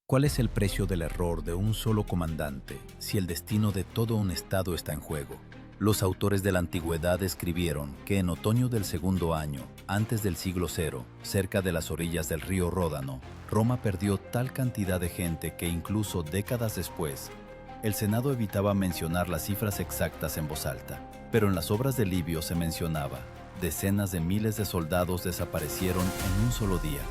¿Cuál es el precio del error de un solo comandante si el destino de todo un estado está en juego? Los autores de la antigüedad escribieron que en otoño del segundo año, antes del siglo cero, cerca de las orillas del río Ródano, Roma perdió tal cantidad de gente que incluso décadas después, el Senado evitaba mencionar las cifras exactas en voz alta. Pero en las obras de Livio se mencionaba, decenas de miles de soldados desaparecieron en un solo día,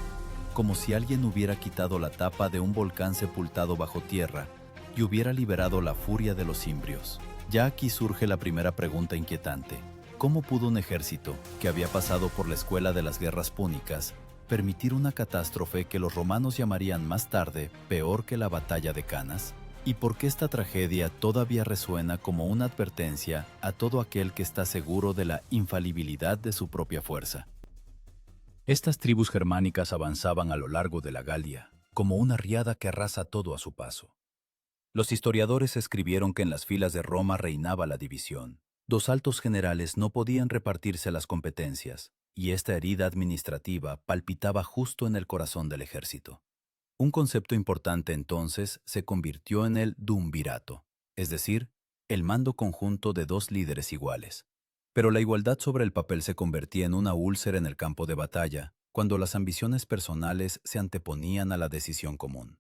como si alguien hubiera quitado la tapa de un volcán sepultado bajo tierra y hubiera liberado la furia de los cimbrios. Ya aquí surge la primera pregunta inquietante. ¿Cómo pudo un ejército, que había pasado por la escuela de las guerras púnicas, permitir una catástrofe que los romanos llamarían más tarde peor que la batalla de Canas? ¿Y por qué esta tragedia todavía resuena como una advertencia a todo aquel que está seguro de la infalibilidad de su propia fuerza? Estas tribus germánicas avanzaban a lo largo de la Galia, como una riada que arrasa todo a su paso. Los historiadores escribieron que en las filas de Roma reinaba la división. Dos altos generales no podían repartirse las competencias, y esta herida administrativa palpitaba justo en el corazón del ejército. Un concepto importante entonces se convirtió en el duumvirato, es decir, el mando conjunto de dos líderes iguales. Pero la igualdad sobre el papel se convertía en una úlcera en el campo de batalla, cuando las ambiciones personales se anteponían a la decisión común.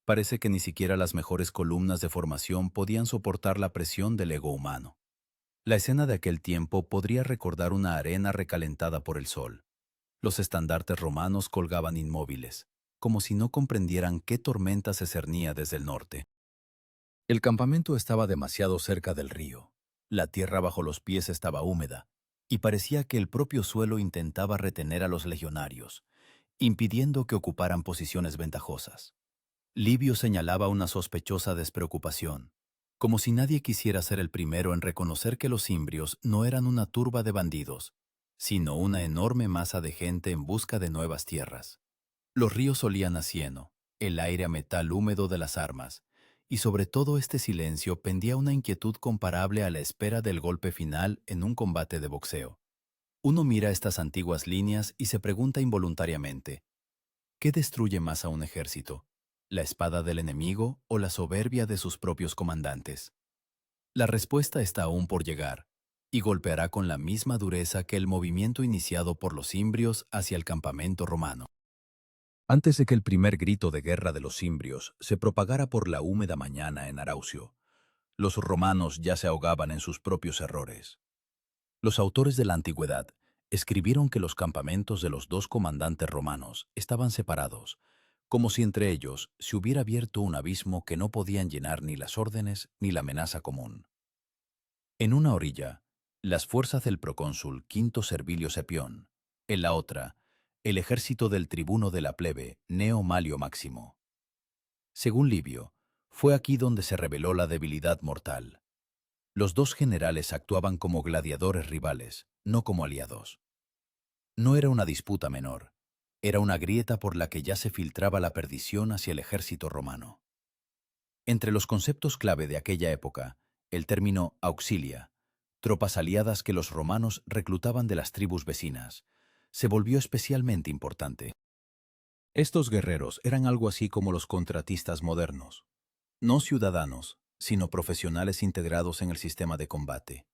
Parece que ni siquiera las mejores columnas de formación podían soportar la presión del ego humano. La escena de aquel tiempo podría recordar una arena recalentada por el sol. Los estandartes romanos colgaban inmóviles, como si no comprendieran qué tormenta se cernía desde el norte. El campamento estaba demasiado cerca del río. La tierra bajo los pies estaba húmeda, y parecía que el propio suelo intentaba retener a los legionarios, impidiendo que ocuparan posiciones ventajosas. Livio señalaba una sospechosa despreocupación, como si nadie quisiera ser el primero en reconocer que los cimbrios no eran una turba de bandidos, sino una enorme masa de gente en busca de nuevas tierras. Los ríos olían a cieno, el aire a metal húmedo de las armas, y sobre todo este silencio pendía una inquietud comparable a la espera del golpe final en un combate de boxeo. Uno mira estas antiguas líneas y se pregunta involuntariamente, ¿qué destruye más a un ejército? ¿La espada del enemigo o la soberbia de sus propios comandantes? La respuesta está aún por llegar, y golpeará con la misma dureza que el movimiento iniciado por los cimbrios hacia el campamento romano. Antes de que el primer grito de guerra de los cimbrios se propagara por la húmeda mañana en Araucio, los romanos ya se ahogaban en sus propios errores. Los autores de la antigüedad escribieron que los campamentos de los dos comandantes romanos estaban separados, como si entre ellos se hubiera abierto un abismo que no podían llenar ni las órdenes ni la amenaza común. En una orilla, las fuerzas del procónsul Quinto Servilio Cepión; en la otra, el ejército del tribuno de la plebe, Gneo Malio Máximo. Según Livio, fue aquí donde se reveló la debilidad mortal. Los dos generales actuaban como gladiadores rivales, no como aliados. No era una disputa menor, era una grieta por la que ya se filtraba la perdición hacia el ejército romano. Entre los conceptos clave de aquella época, el término auxilia, tropas aliadas que los romanos reclutaban de las tribus vecinas, se volvió especialmente importante. Estos guerreros eran algo así como los contratistas modernos, no ciudadanos, sino profesionales integrados en el sistema de combate.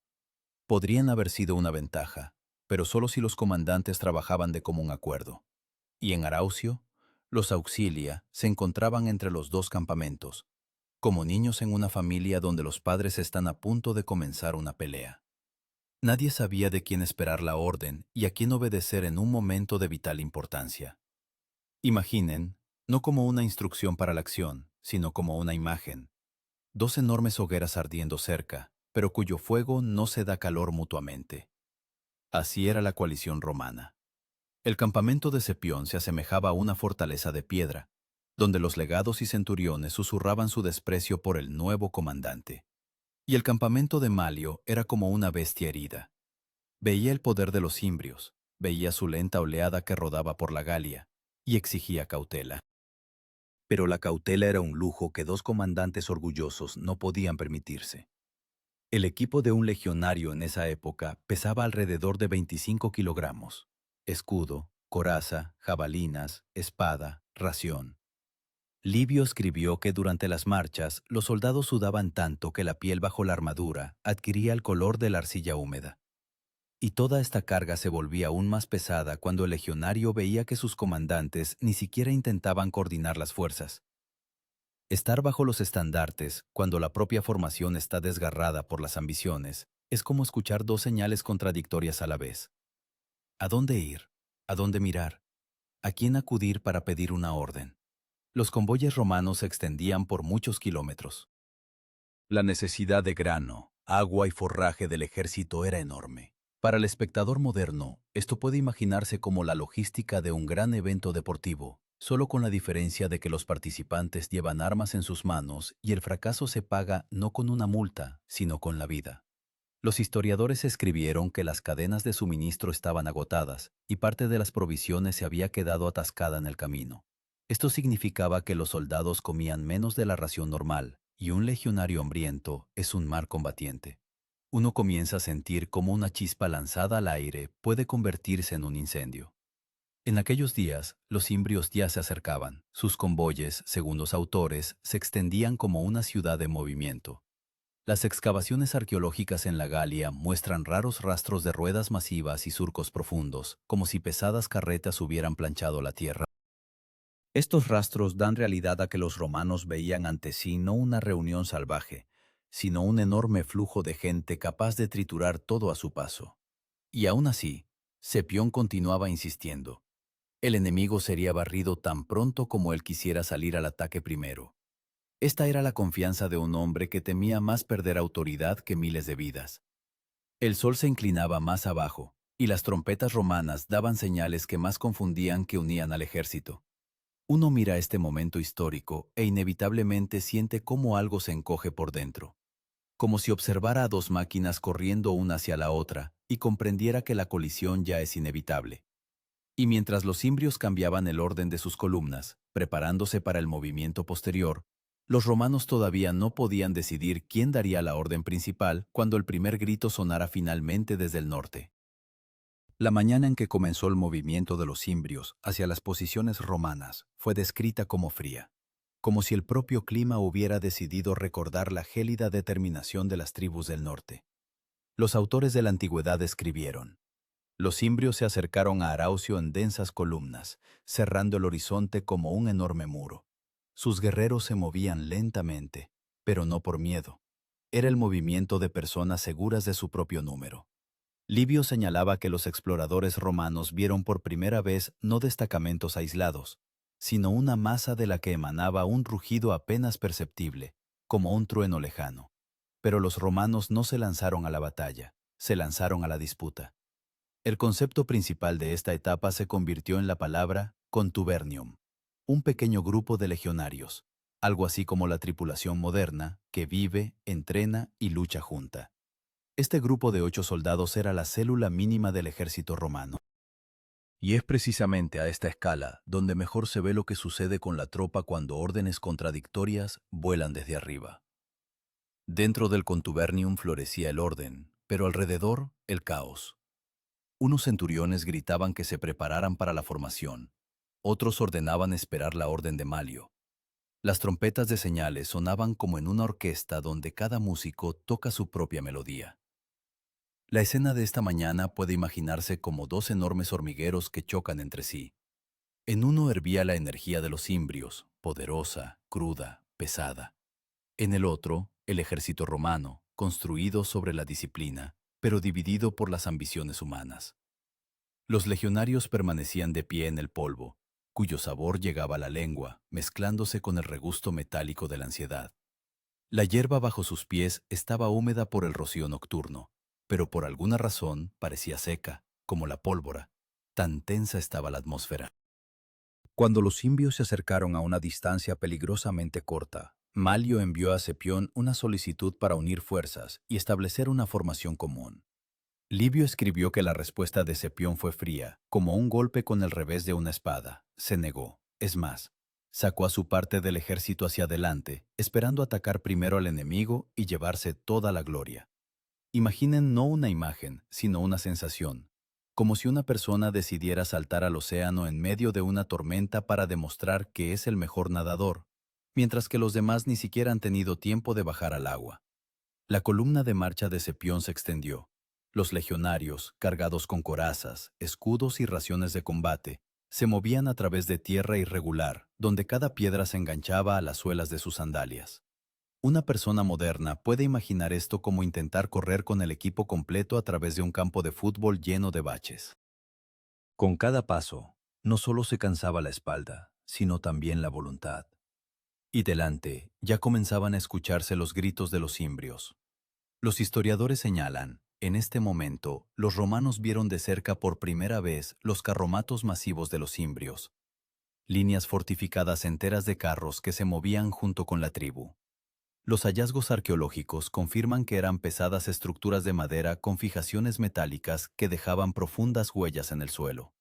Podrían haber sido una ventaja, pero solo si los comandantes trabajaban de común acuerdo. Y en Araucio, los auxilia se encontraban entre los dos campamentos, como niños en una familia donde los padres están a punto de comenzar una pelea. Nadie sabía de quién esperar la orden y a quién obedecer en un momento de vital importancia. Imaginen, no como una instrucción para la acción, sino como una imagen. Dos enormes hogueras ardiendo cerca, pero cuyo fuego no se da calor mutuamente. Así era la coalición romana. El campamento de Cepión se asemejaba a una fortaleza de piedra, donde los legados y centuriones susurraban su desprecio por el nuevo comandante. Y el campamento de Malio era como una bestia herida. Veía el poder de los cimbrios, veía su lenta oleada que rodaba por la Galia, y exigía cautela. Pero la cautela era un lujo que dos comandantes orgullosos no podían permitirse. El equipo de un legionario en esa época pesaba alrededor de 25 kilogramos. Escudo, coraza, jabalinas, espada, ración. Livio escribió que durante las marchas los soldados sudaban tanto que la piel bajo la armadura adquiría el color de la arcilla húmeda. Y toda esta carga se volvía aún más pesada cuando el legionario veía que sus comandantes ni siquiera intentaban coordinar las fuerzas. Estar bajo los estandartes, cuando la propia formación está desgarrada por las ambiciones, es como escuchar dos señales contradictorias a la vez. ¿A dónde ir? ¿A dónde mirar? ¿A quién acudir para pedir una orden? Los convoyes romanos se extendían por muchos kilómetros. La necesidad de grano, agua y forraje del ejército era enorme. Para el espectador moderno, esto puede imaginarse como la logística de un gran evento deportivo, solo con la diferencia de que los participantes llevan armas en sus manos y el fracaso se paga no con una multa, sino con la vida. Los historiadores escribieron que las cadenas de suministro estaban agotadas y parte de las provisiones se había quedado atascada en el camino. Esto significaba que los soldados comían menos de la ración normal, y un legionario hambriento es un mal combatiente. Uno comienza a sentir cómo una chispa lanzada al aire puede convertirse en un incendio. En aquellos días, los imbrios ya se acercaban. Sus convoyes, según los autores, se extendían como una ciudad en movimiento. Las excavaciones arqueológicas en la Galia muestran raros rastros de ruedas masivas y surcos profundos, como si pesadas carretas hubieran planchado la tierra. Estos rastros dan realidad a que los romanos veían ante sí no una reunión salvaje, sino un enorme flujo de gente capaz de triturar todo a su paso. Y aún así, Cepión continuaba insistiendo. El enemigo sería barrido tan pronto como él quisiera salir al ataque primero. Esta era la confianza de un hombre que temía más perder autoridad que miles de vidas. El sol se inclinaba más abajo, y las trompetas romanas daban señales que más confundían que unían al ejército. Uno mira este momento histórico e inevitablemente siente cómo algo se encoge por dentro, como si observara a dos máquinas corriendo una hacia la otra y comprendiera que la colisión ya es inevitable. Y mientras los imbrios cambiaban el orden de sus columnas, preparándose para el movimiento posterior, los romanos todavía no podían decidir quién daría la orden principal cuando el primer grito sonara finalmente desde el norte. La mañana en que comenzó el movimiento de los imbrios hacia las posiciones romanas fue descrita como fría, como si el propio clima hubiera decidido recordar la gélida determinación de las tribus del norte. Los autores de la antigüedad escribieron: los imbrios se acercaron a Araucio en densas columnas, cerrando el horizonte como un enorme muro. Sus guerreros se movían lentamente, pero no por miedo. Era el movimiento de personas seguras de su propio número. Livio señalaba que los exploradores romanos vieron por primera vez no destacamentos aislados, sino una masa de la que emanaba un rugido apenas perceptible, como un trueno lejano. Pero los romanos no se lanzaron a la batalla, se lanzaron a la disputa. El concepto principal de esta etapa se convirtió en la palabra contubernium, un pequeño grupo de legionarios, algo así como la tripulación moderna que vive, entrena y lucha junta. Este grupo de 8 soldados era la célula mínima del ejército romano. Y es precisamente a esta escala donde mejor se ve lo que sucede con la tropa cuando órdenes contradictorias vuelan desde arriba. Dentro del contubernium florecía el orden, pero alrededor el caos. Unos centuriones gritaban que se prepararan para la formación, otros ordenaban esperar la orden de Malio. Las trompetas de señales sonaban como en una orquesta donde cada músico toca su propia melodía. La escena de esta mañana puede imaginarse como dos enormes hormigueros que chocan entre sí. En uno hervía la energía de los imbrios, poderosa, cruda, pesada. En el otro, el ejército romano, construido sobre la disciplina, pero dividido por las ambiciones humanas. Los legionarios permanecían de pie en el polvo, cuyo sabor llegaba a la lengua, mezclándose con el regusto metálico de la ansiedad. La hierba bajo sus pies estaba húmeda por el rocío nocturno, pero por alguna razón parecía seca, como la pólvora. Tan tensa estaba la atmósfera. Cuando los imbrios se acercaron a una distancia peligrosamente corta, Malio envió a Cepión una solicitud para unir fuerzas y establecer una formación común. Livio escribió que la respuesta de Cepión fue fría, como un golpe con el revés de una espada. Se negó. Es más, sacó a su parte del ejército hacia adelante, esperando atacar primero al enemigo y llevarse toda la gloria. Imaginen no una imagen, sino una sensación, como si una persona decidiera saltar al océano en medio de una tormenta para demostrar que es el mejor nadador, mientras que los demás ni siquiera han tenido tiempo de bajar al agua. La columna de marcha de Cepión se extendió. Los legionarios, cargados con corazas, escudos y raciones de combate, se movían a través de tierra irregular, donde cada piedra se enganchaba a las suelas de sus sandalias. Una persona moderna puede imaginar esto como intentar correr con el equipo completo a través de un campo de fútbol lleno de baches. Con cada paso, no solo se cansaba la espalda, sino también la voluntad. Y delante ya comenzaban a escucharse los gritos de los cimbrios. Los historiadores señalan, en este momento, los romanos vieron de cerca por primera vez los carromatos masivos de los cimbrios, líneas fortificadas enteras de carros que se movían junto con la tribu. Los hallazgos arqueológicos confirman que eran pesadas estructuras de madera con fijaciones metálicas que dejaban profundas huellas en el suelo.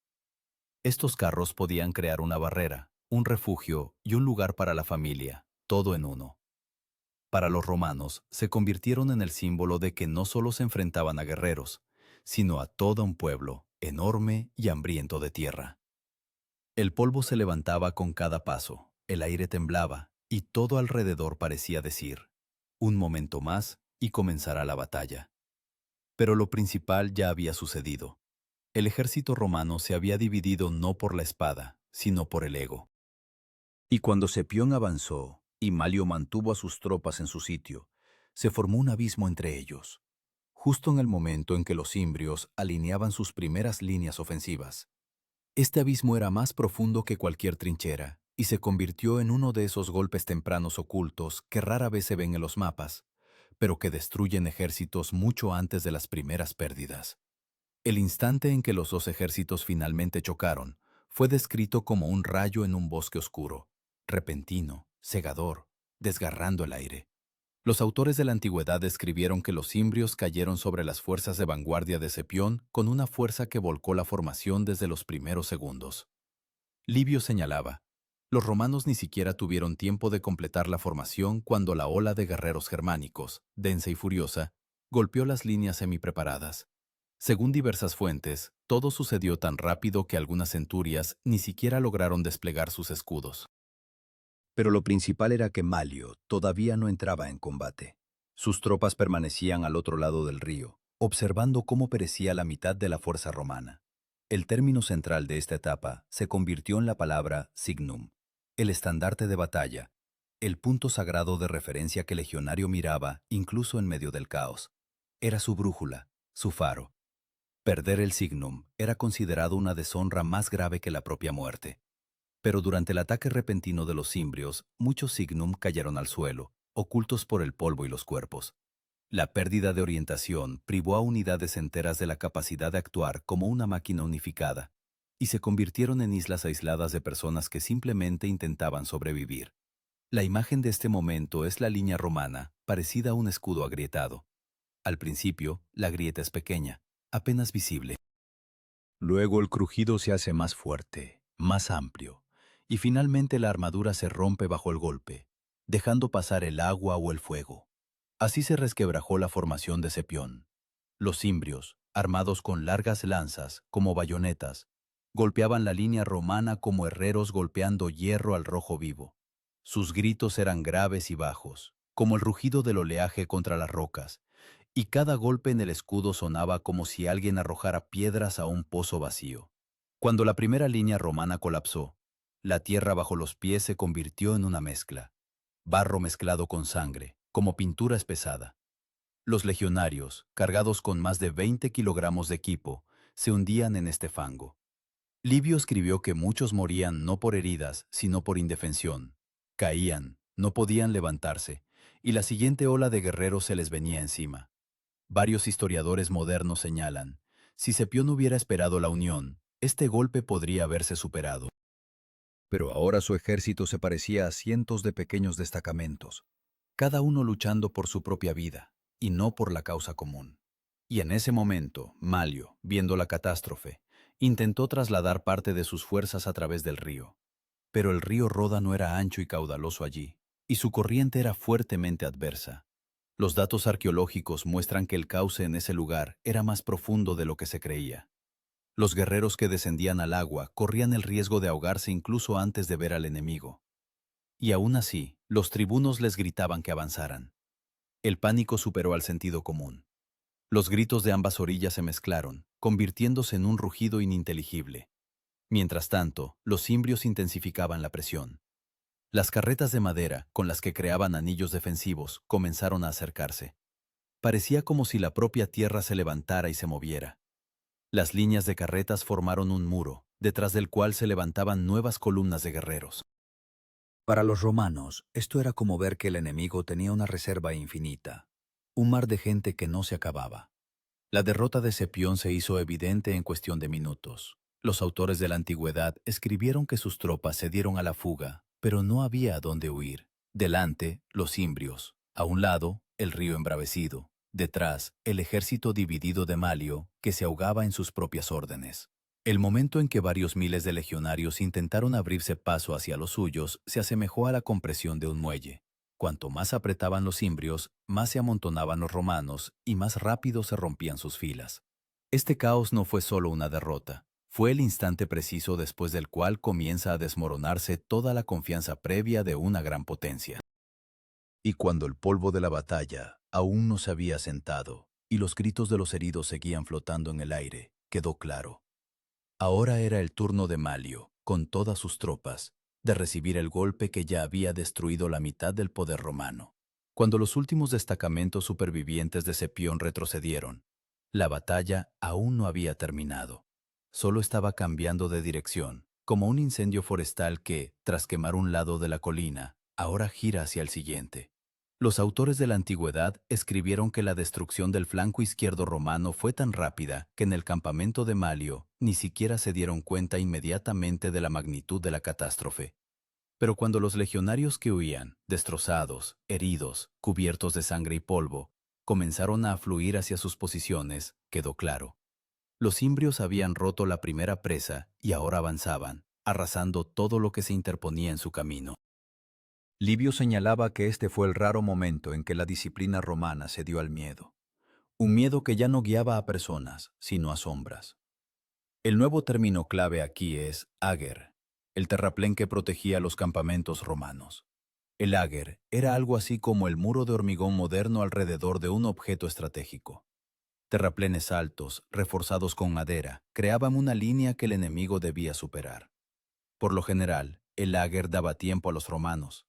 Estos carros podían crear una barrera, un refugio y un lugar para la familia, todo en uno. Para los romanos, se convirtieron en el símbolo de que no solo se enfrentaban a guerreros, sino a todo un pueblo, enorme y hambriento de tierra. El polvo se levantaba con cada paso, el aire temblaba, y todo alrededor parecía decir, un momento más y comenzará la batalla. Pero lo principal ya había sucedido. El ejército romano se había dividido no por la espada, sino por el ego. Y cuando Cepión avanzó, y Malio mantuvo a sus tropas en su sitio, se formó un abismo entre ellos, justo en el momento en que los cimbrios alineaban sus primeras líneas ofensivas. Este abismo era más profundo que cualquier trinchera, y se convirtió en uno de esos golpes tempranos ocultos que rara vez se ven en los mapas, pero que destruyen ejércitos mucho antes de las primeras pérdidas. El instante en que los dos ejércitos finalmente chocaron fue descrito como un rayo en un bosque oscuro, repentino, cegador, desgarrando el aire. Los autores de la antigüedad describieron que los cimbrios cayeron sobre las fuerzas de vanguardia de Cepión con una fuerza que volcó la formación desde los primeros segundos. Livio señalaba, los romanos ni siquiera tuvieron tiempo de completar la formación cuando la ola de guerreros germánicos, densa y furiosa, golpeó las líneas semipreparadas. Según diversas fuentes, todo sucedió tan rápido que algunas centurias ni siquiera lograron desplegar sus escudos. Pero lo principal era que Malio todavía no entraba en combate. Sus tropas permanecían al otro lado del río, observando cómo perecía la mitad de la fuerza romana. El término central de esta etapa se convirtió en la palabra signum, el estandarte de batalla, el punto sagrado de referencia que el legionario miraba incluso en medio del caos. Era su brújula, su faro. Perder el signum era considerado una deshonra más grave que la propia muerte. Pero durante el ataque repentino de los cimbrios, muchos signum cayeron al suelo, ocultos por el polvo y los cuerpos. La pérdida de orientación privó a unidades enteras de la capacidad de actuar como una máquina unificada, y se convirtieron en islas aisladas de personas que simplemente intentaban sobrevivir. La imagen de este momento es la línea romana, parecida a un escudo agrietado. Al principio, la grieta es pequeña, apenas visible. Luego el crujido se hace más fuerte, más amplio, y finalmente la armadura se rompe bajo el golpe, dejando pasar el agua o el fuego. Así se resquebrajó la formación de Cepión. Los cimbrios, armados con largas lanzas, como bayonetas, golpeaban la línea romana como herreros golpeando hierro al rojo vivo. Sus gritos eran graves y bajos, como el rugido del oleaje contra las rocas, y cada golpe en el escudo sonaba como si alguien arrojara piedras a un pozo vacío. Cuando la primera línea romana colapsó, la tierra bajo los pies se convirtió en una mezcla, barro mezclado con sangre, como pintura espesada. Los legionarios, cargados con más de 20 kilogramos de equipo, se hundían en este fango. Livio escribió que muchos morían no por heridas, sino por indefensión. Caían, no podían levantarse, y la siguiente ola de guerreros se les venía encima. Varios historiadores modernos señalan, si Cepión hubiera esperado la unión, este golpe podría haberse superado. Pero ahora su ejército se parecía a cientos de pequeños destacamentos, cada uno luchando por su propia vida, y no por la causa común. Y en ese momento, Malio, viendo la catástrofe, intentó trasladar parte de sus fuerzas a través del río. Pero el río Roda no era ancho y caudaloso allí, y su corriente era fuertemente adversa. Los datos arqueológicos muestran que el cauce en ese lugar era más profundo de lo que se creía. Los guerreros que descendían al agua corrían el riesgo de ahogarse incluso antes de ver al enemigo. Y aún así, los tribunos les gritaban que avanzaran. El pánico superó al sentido común. Los gritos de ambas orillas se mezclaron, convirtiéndose en un rugido ininteligible. Mientras tanto, los cimbrios intensificaban la presión. Las carretas de madera, con las que creaban anillos defensivos, comenzaron a acercarse. Parecía como si la propia tierra se levantara y se moviera. Las líneas de carretas formaron un muro, detrás del cual se levantaban nuevas columnas de guerreros. Para los romanos, esto era como ver que el enemigo tenía una reserva infinita, un mar de gente que no se acababa. La derrota de Escipión se hizo evidente en cuestión de minutos. Los autores de la antigüedad escribieron que sus tropas se dieron a la fuga, pero no había a dónde huir. Delante, los cimbrios. A un lado, el río embravecido. Detrás, el ejército dividido de Malio, que se ahogaba en sus propias órdenes. El momento en que varios miles de legionarios intentaron abrirse paso hacia los suyos se asemejó a la compresión de un muelle. Cuanto más apretaban los cimbrios, más se amontonaban los romanos y más rápido se rompían sus filas. Este caos no fue solo una derrota, fue el instante preciso después del cual comienza a desmoronarse toda la confianza previa de una gran potencia. Y cuando el polvo de la batalla aún no se había asentado y los gritos de los heridos seguían flotando en el aire, quedó claro. Ahora era el turno de Malio, con todas sus tropas, de recibir el golpe que ya había destruido la mitad del poder romano. Cuando los últimos destacamentos supervivientes de Escipión retrocedieron, la batalla aún no había terminado. Solo estaba cambiando de dirección, como un incendio forestal que, tras quemar un lado de la colina, ahora gira hacia el siguiente. Los autores de la antigüedad escribieron que la destrucción del flanco izquierdo romano fue tan rápida que en el campamento de Malio ni siquiera se dieron cuenta inmediatamente de la magnitud de la catástrofe. Pero cuando los legionarios que huían, destrozados, heridos, cubiertos de sangre y polvo, comenzaron a afluir hacia sus posiciones, quedó claro. Los cimbrios habían roto la primera presa y ahora avanzaban, arrasando todo lo que se interponía en su camino. Livio señalaba que este fue el raro momento en que la disciplina romana se dio al miedo. Un miedo que ya no guiaba a personas, sino a sombras. El nuevo término clave aquí es ager, el terraplén que protegía los campamentos romanos. El ager era algo así como el muro de hormigón moderno alrededor de un objeto estratégico. Terraplenes altos, reforzados con madera, creaban una línea que el enemigo debía superar. Por lo general, el ager daba tiempo a los romanos,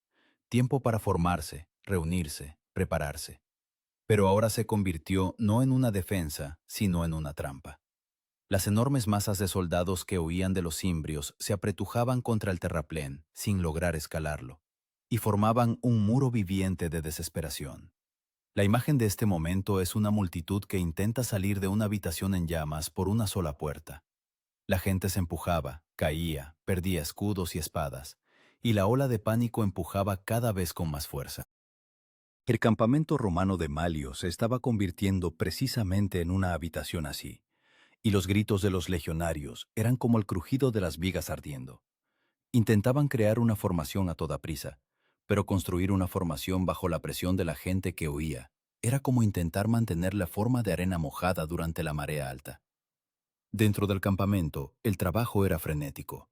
tiempo para formarse, reunirse, prepararse. Pero ahora se convirtió no en una defensa, sino en una trampa. Las enormes masas de soldados que huían de los cimbrios se apretujaban contra el terraplén, sin lograr escalarlo, y formaban un muro viviente de desesperación. La imagen de este momento es una multitud que intenta salir de una habitación en llamas por una sola puerta. La gente se empujaba, caía, perdía escudos y espadas, y la ola de pánico empujaba cada vez con más fuerza. El campamento romano de Malio se estaba convirtiendo precisamente en una habitación así, y los gritos de los legionarios eran como el crujido de las vigas ardiendo. Intentaban crear una formación a toda prisa, pero construir una formación bajo la presión de la gente que huía era como intentar mantener la forma de arena mojada durante la marea alta. Dentro del campamento, el trabajo era frenético.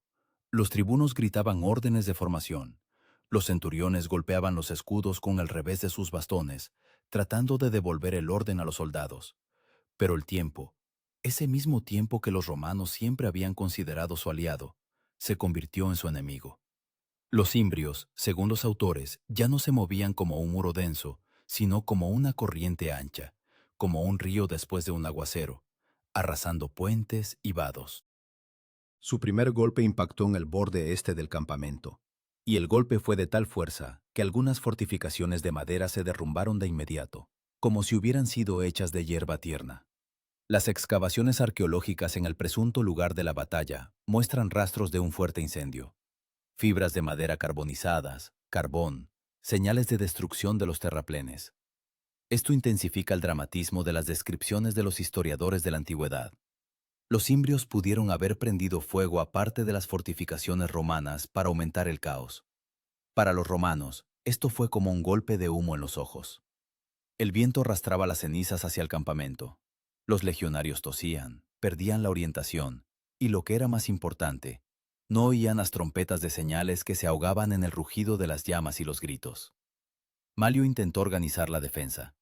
Los tribunos gritaban órdenes de formación. Los centuriones golpeaban los escudos con el revés de sus bastones, tratando de devolver el orden a los soldados. Pero el tiempo, ese mismo tiempo que los romanos siempre habían considerado su aliado, se convirtió en su enemigo. Los cimbrios, según los autores, ya no se movían como un muro denso, sino como una corriente ancha, como un río después de un aguacero, arrasando puentes y vados. Su primer golpe impactó en el borde este del campamento, y el golpe fue de tal fuerza que algunas fortificaciones de madera se derrumbaron de inmediato, como si hubieran sido hechas de hierba tierna. Las excavaciones arqueológicas en el presunto lugar de la batalla muestran rastros de un fuerte incendio. Fibras de madera carbonizadas, carbón, señales de destrucción de los terraplenes. Esto intensifica el dramatismo de las descripciones de los historiadores de la antigüedad. Los cimbrios pudieron haber prendido fuego a parte de las fortificaciones romanas para aumentar el caos. Para los romanos, esto fue como un golpe de humo en los ojos. El viento arrastraba las cenizas hacia el campamento. Los legionarios tosían, perdían la orientación, y lo que era más importante, No oían las trompetas de señales que se ahogaban en el rugido de las llamas y los gritos. Malio intentó organizar la defensa.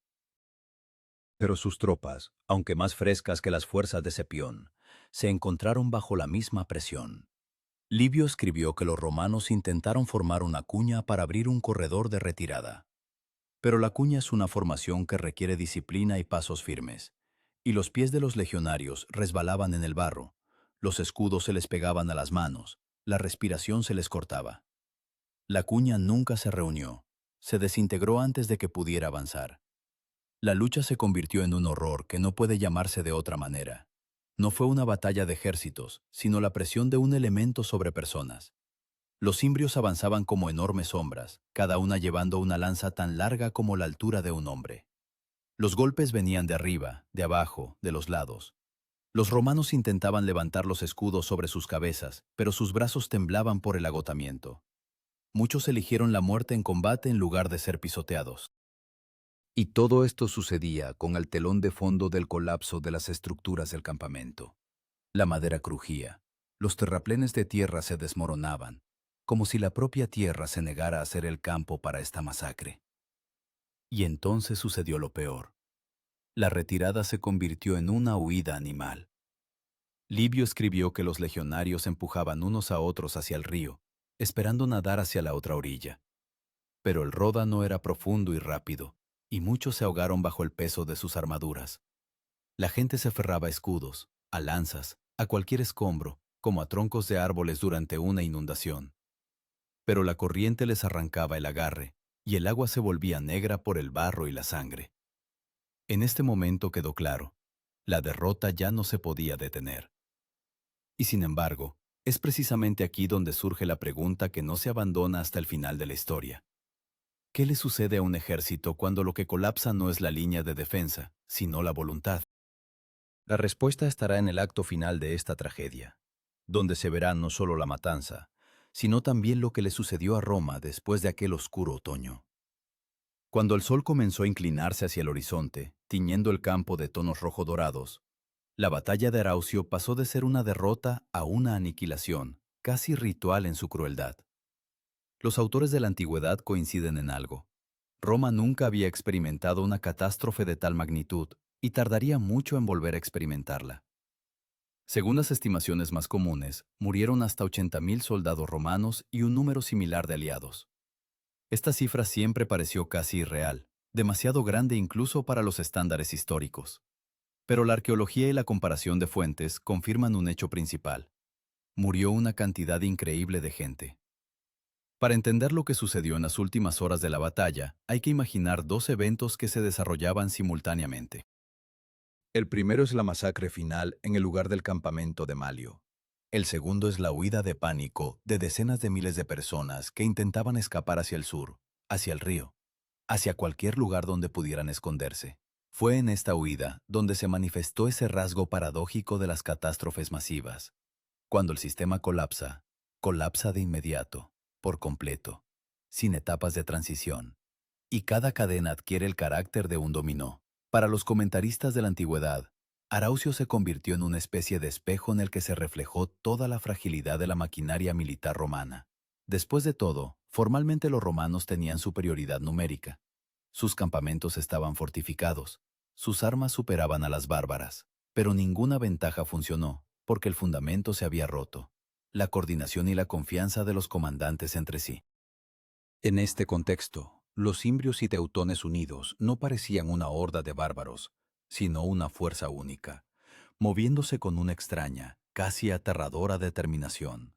Pero sus tropas, aunque más frescas que las fuerzas de Cepión, se encontraron bajo la misma presión. Livio escribió que los romanos intentaron formar una cuña para abrir un corredor de retirada. Pero la cuña es una formación que requiere disciplina y pasos firmes, y los pies de los legionarios resbalaban en el barro, los escudos se les pegaban a las manos, la respiración se les cortaba. La cuña nunca se reunió, se desintegró antes de que pudiera avanzar. La lucha se convirtió en un horror que no puede llamarse de otra manera. No fue una batalla de ejércitos, sino la presión de un elemento sobre personas. Los imbrios avanzaban como enormes sombras, cada una llevando una lanza tan larga como la altura de un hombre. Los golpes venían de arriba, de abajo, de los lados. Los romanos intentaban levantar los escudos sobre sus cabezas, pero sus brazos temblaban por el agotamiento. Muchos eligieron la muerte en combate en lugar de ser pisoteados. Y todo esto sucedía con el telón de fondo del colapso de las estructuras del campamento. La madera crujía, los terraplenes de tierra se desmoronaban, como si la propia tierra se negara a ser el campo para esta masacre. Y entonces sucedió lo peor. La retirada se convirtió en una huida animal. Livio escribió que los legionarios empujaban unos a otros hacia el río, esperando nadar hacia la otra orilla. Pero el Ródano era profundo y rápido, y muchos se ahogaron bajo el peso de sus armaduras. La gente se aferraba a escudos, a lanzas, a cualquier escombro, como a troncos de árboles durante una inundación. Pero la corriente les arrancaba el agarre, y el agua se volvía negra por el barro y la sangre. En este momento quedó claro, la derrota ya no se podía detener. Y sin embargo, es precisamente aquí donde surge la pregunta que no se abandona hasta el final de la historia. ¿Qué le sucede a un ejército cuando lo que colapsa no es la línea de defensa, sino la voluntad? La respuesta estará en el acto final de esta tragedia, donde se verá no solo la matanza, sino también lo que le sucedió a Roma después de aquel oscuro otoño. Cuando el sol comenzó a inclinarse hacia el horizonte, tiñendo el campo de tonos rojo-dorados, la batalla de Araucio pasó de ser una derrota a una aniquilación, casi ritual en su crueldad. Los autores de la antigüedad coinciden en algo. Roma nunca había experimentado una catástrofe de tal magnitud, y tardaría mucho en volver a experimentarla. Según las estimaciones más comunes, murieron hasta 80.000 soldados romanos y un número similar de aliados. Esta cifra siempre pareció casi irreal, demasiado grande incluso para los estándares históricos. Pero la arqueología y la comparación de fuentes confirman un hecho principal. Murió una cantidad increíble de gente. Para entender lo que sucedió en las últimas horas de la batalla, hay que imaginar dos eventos que se desarrollaban simultáneamente. El primero es la masacre final en el lugar del campamento de Malio. El segundo es la huida de pánico de decenas de miles de personas que intentaban escapar hacia el sur, hacia el río, hacia cualquier lugar donde pudieran esconderse. Fue en esta huida donde se manifestó ese rasgo paradójico de las catástrofes masivas. Cuando el sistema colapsa, colapsa de inmediato, por completo, sin etapas de transición. Y cada cadena adquiere el carácter de un dominó. Para los comentaristas de la antigüedad, Araucio se convirtió en una especie de espejo en el que se reflejó toda la fragilidad de la maquinaria militar romana. Después de todo, formalmente los romanos tenían superioridad numérica. Sus campamentos estaban fortificados, sus armas superaban a las bárbaras, pero ninguna ventaja funcionó, porque el fundamento se había roto, la coordinación y la confianza de los comandantes entre sí. En este contexto, los imbrios y teutones unidos no parecían una horda de bárbaros, sino una fuerza única, moviéndose con una extraña, casi aterradora determinación.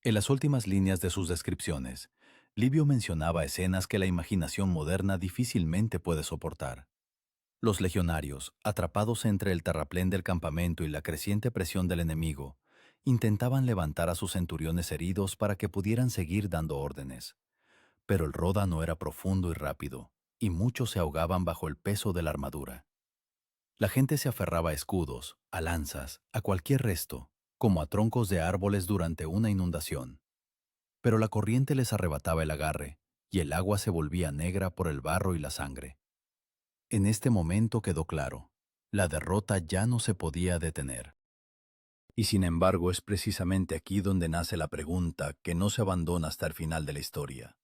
En las últimas líneas de sus descripciones, Livio mencionaba escenas que la imaginación moderna difícilmente puede soportar. Los legionarios, atrapados entre el terraplén del campamento y la creciente presión del enemigo, intentaban levantar a sus centuriones heridos para que pudieran seguir dando órdenes. Pero el Ródano era profundo y rápido, y muchos se ahogaban bajo el peso de la armadura. La gente se aferraba a escudos, a lanzas, a cualquier resto, como a troncos de árboles durante una inundación. Pero la corriente les arrebataba el agarre, y el agua se volvía negra por el barro y la sangre. En este momento quedó claro, la derrota ya no se podía detener. Y sin embargo es precisamente aquí donde nace la pregunta que no se abandona hasta el final de la historia.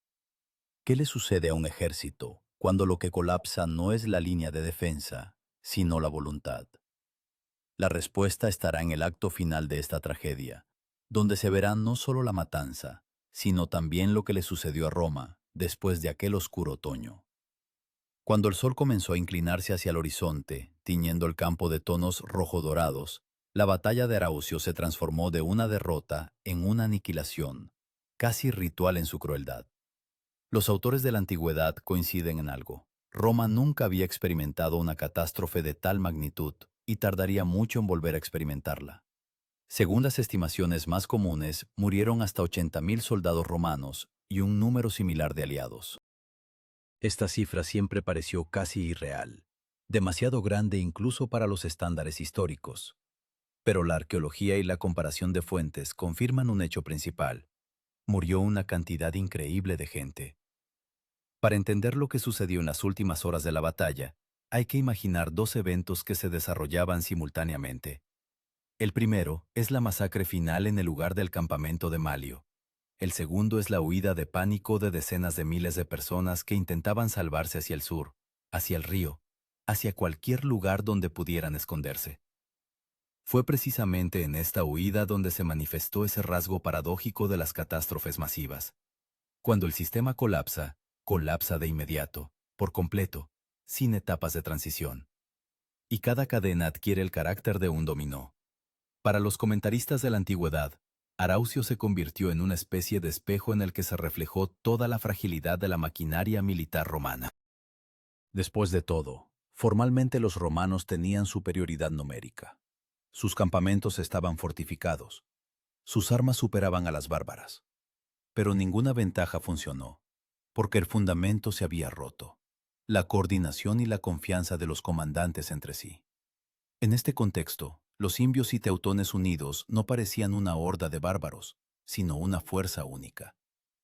¿Qué le sucede a un ejército cuando lo que colapsa no es la línea de defensa, sino la voluntad? La respuesta estará en el acto final de esta tragedia, donde se verá no solo la matanza, sino también lo que le sucedió a Roma después de aquel oscuro otoño. Cuando el sol comenzó a inclinarse hacia el horizonte, tiñendo el campo de tonos rojo-dorados, la batalla de Araucio se transformó de una derrota en una aniquilación, casi ritual en su crueldad. Los autores de la antigüedad coinciden en algo. Roma nunca había experimentado una catástrofe de tal magnitud y tardaría mucho en volver a experimentarla. Según las estimaciones más comunes, murieron hasta 80.000 soldados romanos y un número similar de aliados. Esta cifra siempre pareció casi irreal, demasiado grande incluso para los estándares históricos. Pero la arqueología y la comparación de fuentes confirman un hecho principal. Murió una cantidad increíble de gente. Para entender lo que sucedió en las últimas horas de la batalla, hay que imaginar dos eventos que se desarrollaban simultáneamente. El primero es la masacre final en el lugar del campamento de Malio. El segundo es la huida de pánico de decenas de miles de personas que intentaban salvarse hacia el sur, hacia el río, hacia cualquier lugar donde pudieran esconderse. Fue precisamente en esta huida donde se manifestó ese rasgo paradójico de las catástrofes masivas. Cuando el sistema colapsa, colapsa de inmediato, por completo, sin etapas de transición. Y cada cadena adquiere el carácter de un dominó. Para los comentaristas de la antigüedad, Araucio se convirtió en una especie de espejo en el que se reflejó toda la fragilidad de la maquinaria militar romana. Después de todo, formalmente los romanos tenían superioridad numérica. Sus campamentos estaban fortificados. Sus armas superaban a las bárbaras. Pero ninguna ventaja funcionó, porque el fundamento se había roto. La coordinación y la confianza de los comandantes entre sí. En este contexto, los imbios y teutones unidos no parecían una horda de bárbaros, sino una fuerza única,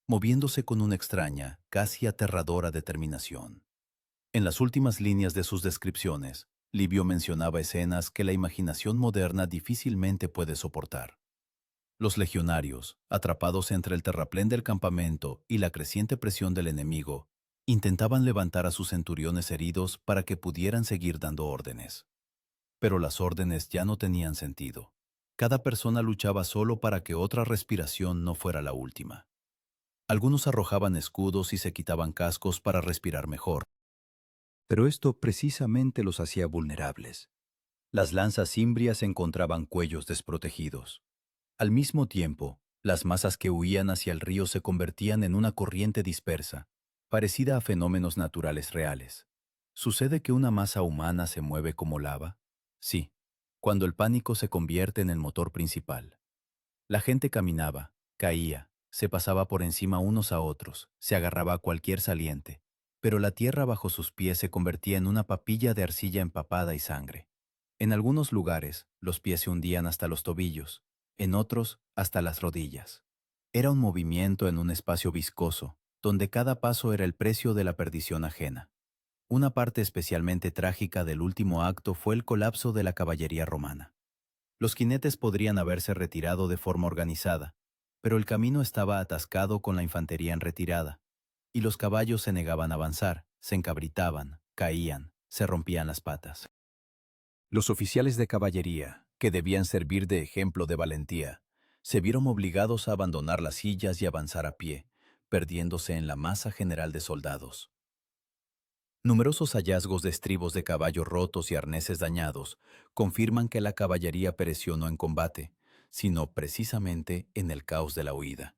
moviéndose con una extraña, casi aterradora determinación. En las últimas líneas de sus descripciones, Livio mencionaba escenas que la imaginación moderna difícilmente puede soportar. Los legionarios, atrapados entre el terraplén del campamento y la creciente presión del enemigo, intentaban levantar a sus centuriones heridos para que pudieran seguir dando órdenes. Pero las órdenes ya no tenían sentido. Cada persona luchaba solo para que otra respiración no fuera la última. Algunos arrojaban escudos y se quitaban cascos para respirar mejor. Pero esto precisamente los hacía vulnerables. Las lanzas imbrias encontraban cuellos desprotegidos. Al mismo tiempo, las masas que huían hacia el río se convertían en una corriente dispersa, parecida a fenómenos naturales reales. ¿Sucede que una masa humana se mueve como lava? Sí, cuando el pánico se convierte en el motor principal. La gente caminaba, caía, se pasaba por encima unos a otros, se agarraba a cualquier saliente, pero la tierra bajo sus pies se convertía en una papilla de arcilla empapada y sangre. En algunos lugares, los pies se hundían hasta los tobillos, en otros, hasta las rodillas. Era un movimiento en un espacio viscoso, donde cada paso era el precio de la perdición ajena. Una parte especialmente trágica del último acto fue el colapso de la caballería romana. Los jinetes podrían haberse retirado de forma organizada, pero el camino estaba atascado con la infantería en retirada, y los caballos se negaban a avanzar, se encabritaban, caían, se rompían las patas. Los oficiales de caballería, que debían servir de ejemplo de valentía, se vieron obligados a abandonar las sillas y avanzar a pie, perdiéndose en la masa general de soldados. Numerosos hallazgos de estribos de caballos rotos y arneses dañados confirman que la caballería pereció no en combate, sino precisamente en el caos de la huida.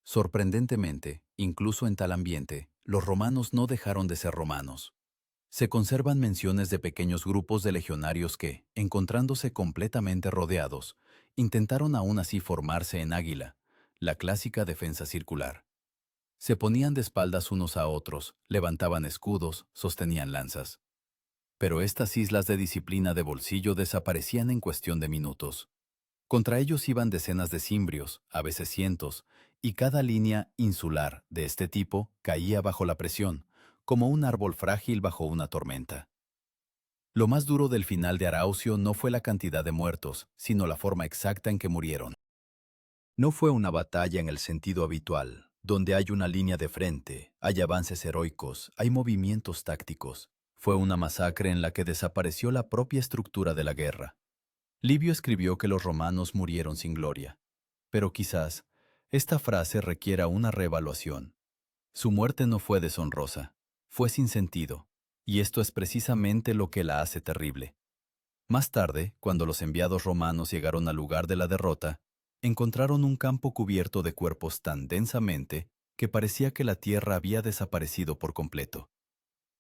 Sorprendentemente, incluso en tal ambiente, los romanos no dejaron de ser romanos. Se conservan menciones de pequeños grupos de legionarios que, encontrándose completamente rodeados, intentaron aún así formarse en águila, la clásica defensa circular. Se ponían de espaldas unos a otros, levantaban escudos, sostenían lanzas. Pero estas islas de disciplina de bolsillo desaparecían en cuestión de minutos. Contra ellos iban decenas de cimbrios, a veces cientos, y cada línea insular de este tipo caía bajo la presión, como un árbol frágil bajo una tormenta. Lo más duro del final de Araucio no fue la cantidad de muertos, sino la forma exacta en que murieron. No fue una batalla en el sentido habitual, donde hay una línea de frente, hay avances heroicos, hay movimientos tácticos. Fue una masacre en la que desapareció la propia estructura de la guerra. Livio escribió que los romanos murieron sin gloria, pero quizás esta frase requiera una reevaluación. Su muerte no fue deshonrosa, fue sin sentido, y esto es precisamente lo que la hace terrible. Más tarde, cuando los enviados romanos llegaron al lugar de la derrota, encontraron un campo cubierto de cuerpos tan densamente que parecía que la tierra había desaparecido por completo.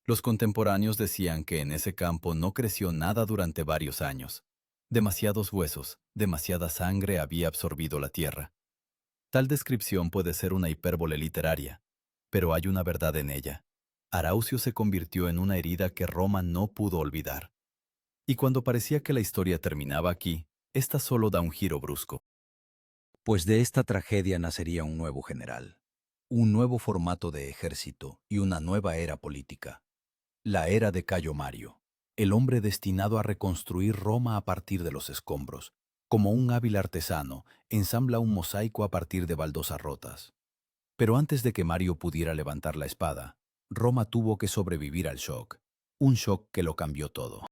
Los contemporáneos decían que en ese campo no creció nada durante varios años. Demasiados huesos, demasiada sangre había absorbido la tierra. Tal descripción puede ser una hipérbole literaria, pero hay una verdad en ella. Araucio se convirtió en una herida que Roma no pudo olvidar. Y cuando parecía que la historia terminaba aquí, esta solo da un giro brusco. Pues de esta tragedia nacería un nuevo general, un nuevo formato de ejército y una nueva era política. La era de Cayo Mario, el hombre destinado a reconstruir Roma a partir de los escombros. Como un hábil artesano, ensambla un mosaico a partir de baldosas rotas. Pero antes de que Mario pudiera levantar la espada, Roma tuvo que sobrevivir al shock, un shock que lo cambió todo.